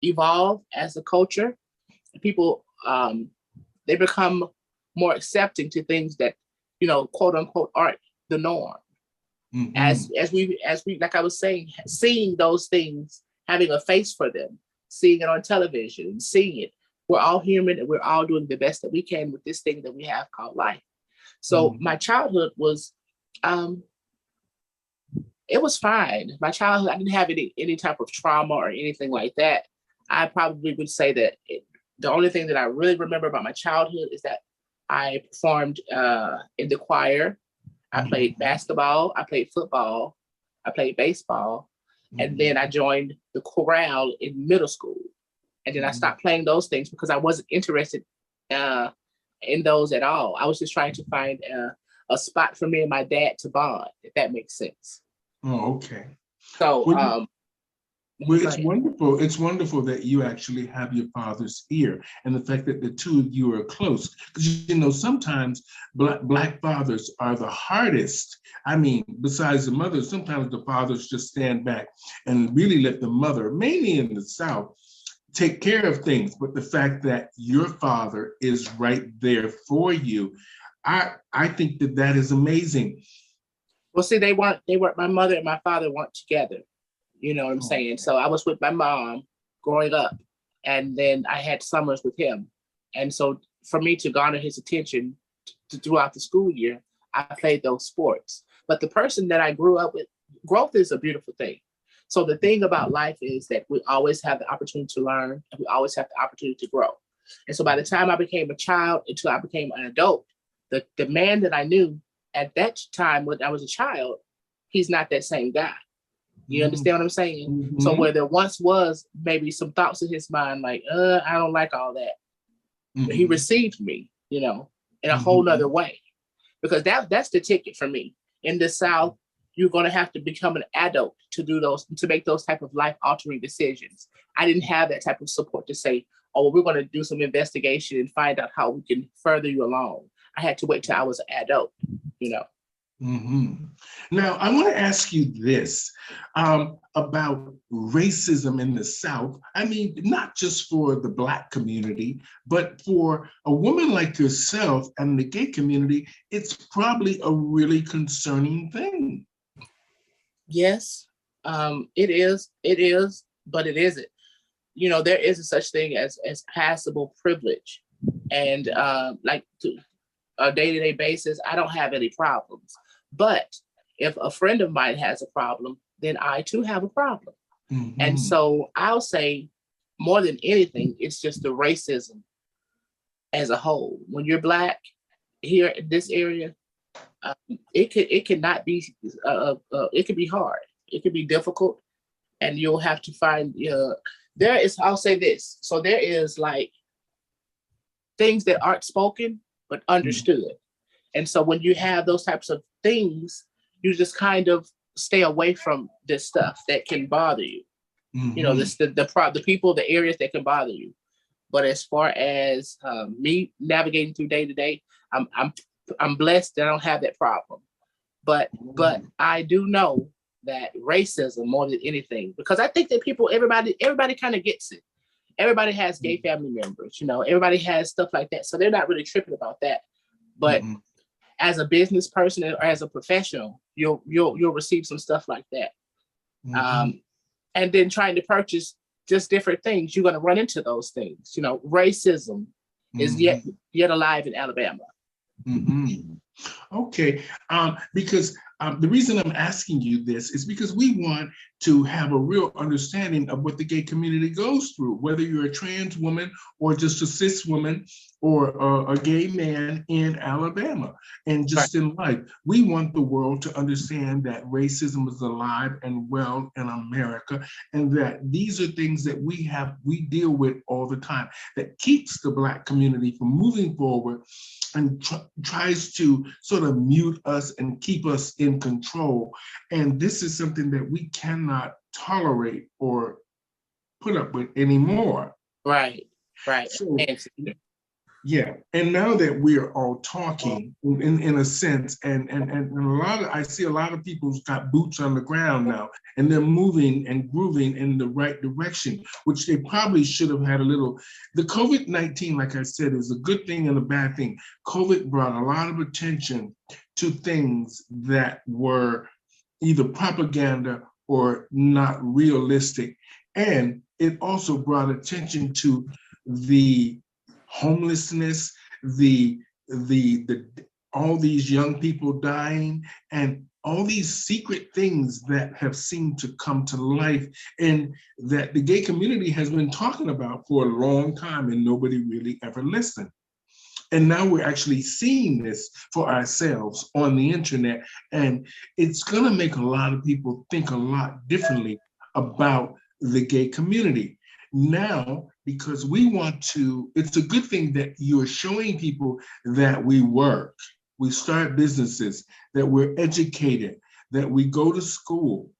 evolve as a culture. People they become more accepting to things that, quote unquote, aren't the norm. Mm-hmm. As we like I was saying, seeing those things, having a face for them, seeing it on television, seeing it. We're all human and we're all doing the best that we can with this thing that we have called life. So Mm-hmm. my childhood was um it was fine. My childhood, I didn't have any type of trauma or anything like that. I probably would say that the only thing that I really remember about my childhood is that I performed in the choir. I played Mm-hmm. basketball. I played football. I played baseball. And then Mm-hmm. I joined the chorale in middle school. And then I Mm-hmm. stopped playing those things because I wasn't interested uh, in those at all. I was just trying to find a spot for me and my dad to bond, if that makes sense. Oh, okay. So, Well, well, go ahead. It's wonderful that you actually have your father's ear, and the fact that the two of you are close. Because sometimes black fathers are the hardest. I mean, besides the mother, sometimes the fathers just stand back and really let the mother, mainly in the South, take care of things. But the fact that your father is right there for you, I think that that is amazing. Well, see, they weren't, my mother and my father weren't together. You know what I'm Oh, saying? So I was with my mom growing up, and then I had summers with him. And so for me to garner his attention throughout the school year, I played those sports. But the person that I grew up with, growth is a beautiful thing. So the thing about life is that we always have the opportunity to learn, and we always have the opportunity to grow. And so by the time I became a child until I became an adult, the man that I knew at that time when I was a child, he's not that same guy. You understand what I'm saying? So mm-hmm, where there once was maybe some thoughts in his mind like, I don't like all that. He mm-hmm, received me, in a whole nother mm-hmm. way. Because that's the ticket for me. In the South, you're gonna have to become an adult to make those type of life altering decisions. I didn't have that type of support to say, oh, well, we're gonna do some investigation and find out how we can further you along. I had to wait till I was an adult, you know. Hmm. Now, I want to ask you this about racism in the South. I mean, not just for the Black community, but for a woman like yourself and the gay community, it's probably a really concerning thing. Yes, it is, but it isn't. There is a such thing as passable privilege, and like to a day to day basis, I don't have any problems. But if a friend of mine has a problem, then I too have a problem. And Hmm. so I'll say, more than anything, it's just the racism as a whole. When you're black here in this area, it cannot be it can be hard. It can be difficult, and you'll have to find there is, I'll say this, so there is like things that aren't spoken but understood. And so when you have those types of things, you just kind of stay away from this stuff that can bother you. Hmm. This the people, the areas that can bother you. But as far as me navigating through day to day, I'm blessed that I don't have that problem. But I do know that racism more than anything, because I think that everybody kind of gets it. Everybody has gay family members, everybody has stuff like that, so they're not really tripping about that. But Hmm. as a business person or as a professional, you'll receive some stuff like that. Hmm. Um, and then trying to purchase just different things, you're going to run into those things. Racism is Hmm. yet alive in Alabama. Hmm. Okay, because the reason I'm asking you this is because we want to have a real understanding of what the gay community goes through, whether you're a trans woman or just a cis woman or a gay man in Alabama and Right. just in life. We want the world to understand that racism is alive and well in America, and that these are things that we deal with all the time that keeps the Black community from moving forward and tries to sort of mute us and keep us in control. And this is something that we cannot tolerate or put up with anymore. Right. Right. So, And Yeah, and now that we're all talking in a sense, and a lot of I see a lot of people's got boots on the ground now, and they're moving and grooving in the right direction, which they probably should have had a little. The COVID-19, like I said, is a good thing and a bad thing. COVID brought a lot of attention to things that were either propaganda or not realistic, and it also brought attention to the homelessness, the all these young people dying, and all these secret things that have seemed to come to life, and that the gay community has been talking about for a long time, and nobody really ever listened. And now we're actually seeing this for ourselves on the internet, and it's going to make a lot of people think a lot differently about the gay community. Now, because we want to, it's a good thing that you're showing people that we work, we start businesses, that we're educated, that we go to school,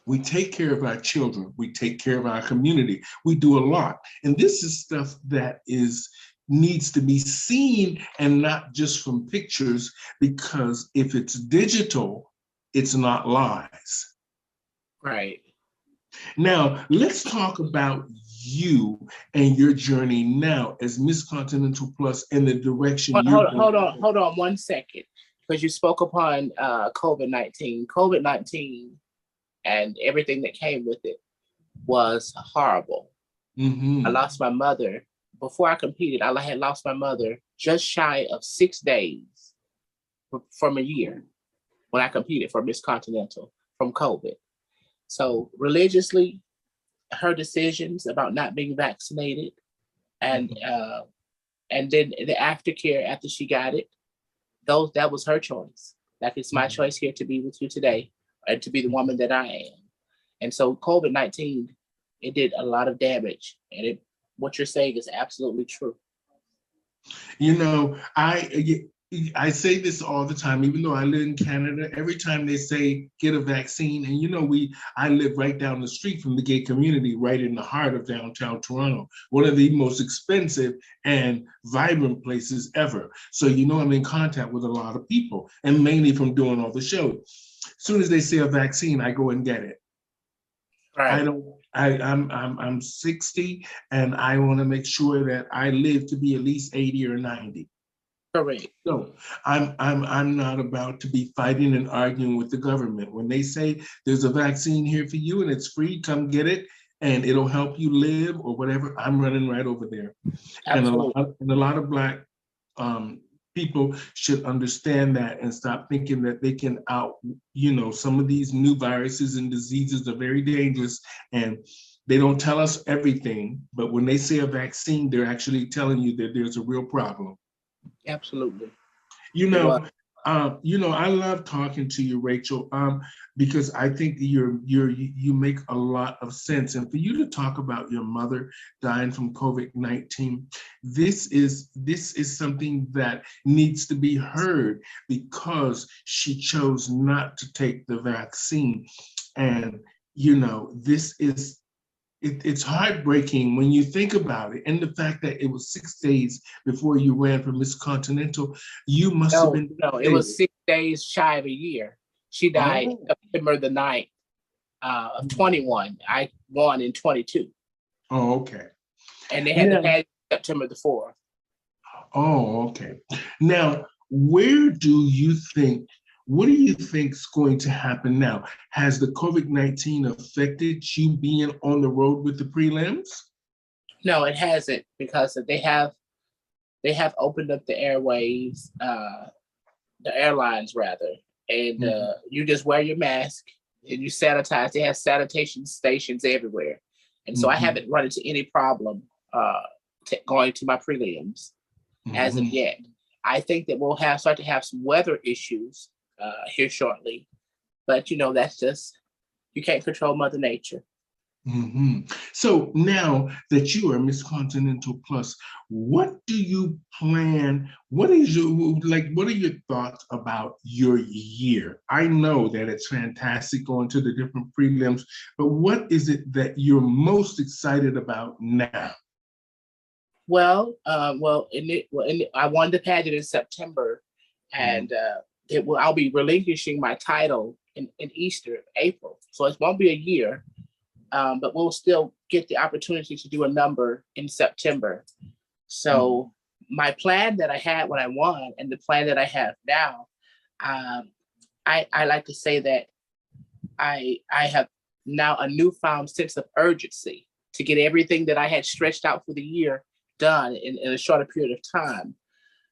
we take care of our children, we take care of our community, we do a lot. And this is stuff that needs to be seen and not just from pictures, because if it's digital, it's not lies. Right. Now, let's talk about you and your journey now as Miss Continental Plus and the direction you're going. Hold on 1 second, because you spoke upon COVID-19. COVID-19 and everything that came with it was horrible. I lost my mother. Before I competed, I had lost my mother just shy of 6 days from a year when I competed for Miss Continental from COVID. So religiously, her decisions about not being vaccinated, and then the aftercare after she got it, that was her choice. Like, it's my choice here to be with you today and to be the woman that I am. And so COVID-19, it did a lot of damage, and what you're saying is absolutely true. You know, I say this all the time, even though I live in Canada. Every time they say get a vaccine, and you know, I live right down the street from the gay community, right in the heart of downtown Toronto, one of the most expensive and vibrant places ever. So you know, I'm in contact with a lot of people, and mainly from doing all the shows. As soon as they say a vaccine, I go and get it. Right. I'm 60, and I want to make sure that I live to be at least 80 or 90. Correct. So I'm not about to be fighting and arguing with the government. When they say there's a vaccine here for you and it's free, come get it and it'll help you live or whatever, I'm running right over there. Absolutely. And a lot of Black people should understand that and stop thinking that they can some of these new viruses and diseases are very dangerous, and they don't tell us everything, but when they say a vaccine, they're actually telling you that there's a real problem. Absolutely. I love talking to you, Rachel, because I think you make a lot of sense. And for you to talk about your mother dying from COVID-19, this is something that needs to be heard, because she chose not to take the vaccine. And it's heartbreaking when you think about it, and the fact that it was 6 days before you ran for Miss Continental. You must have been. No, it was 6 days shy of a year. She died September the 9th of 21. I won in 22. Oh, okay. And they had to have September the 4th. Oh, okay. Now, what do you think is going to happen now? Has the COVID-19 affected you being on the road with the prelims? No, it hasn't, because they have opened up the airways, the airlines rather, and you just wear your mask and you sanitize. They have sanitation stations everywhere, and so I haven't run into any problem going to my prelims as of yet. I think that we'll start to have some weather issues here shortly, but that's just, you can't control Mother Nature. So now that you are Miss Continental Plus, what do you plan? What are your thoughts about your year? I know that it's fantastic going to the different prelims, but what is it that you're most excited about now? I won the pageant in September, and I'll be relinquishing my title in Easter, April. So it won't be a year, but we'll still get the opportunity to do a number in September. So my plan that I had when I won and the plan that I have now, I like to say that I have now a newfound sense of urgency to get everything that I had stretched out for the year done in a shorter period of time.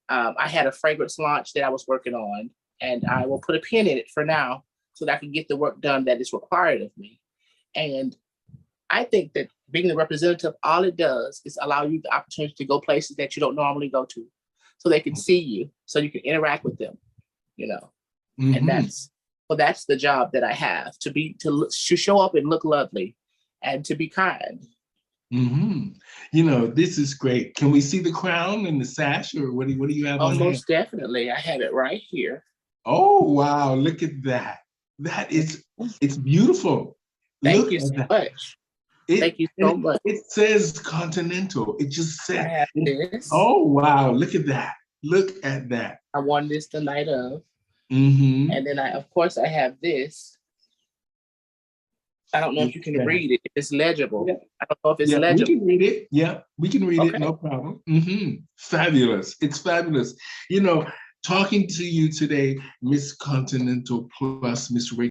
I had a fragrance launch that I was working on, and I will put a pin in it for now so that I can get the work done that is required of me. And I think that being the representative, all it does is allow you the opportunity to go places that you don't normally go to, so they can see you, so you can interact with them, you know. And that's the job that I have, to show up and look lovely and to be kind. You know, this is great. Can we see the crown and the sash, or what do you have on hand? Most definitely. I have it right here. Oh, wow. Look at that. It's beautiful. Thank you so much. Thank you so much. It says Continental. It just says. I have this. Oh, wow. Look at that. Look at that. I won this the night of. And then of course, I have this. I don't know if you can read it. It's legible. Yeah. I don't know if it's legible. We can read it. Yeah, we can read it. No problem. Fabulous. It's fabulous. You know, talking to you today, Miss Continental plus Miss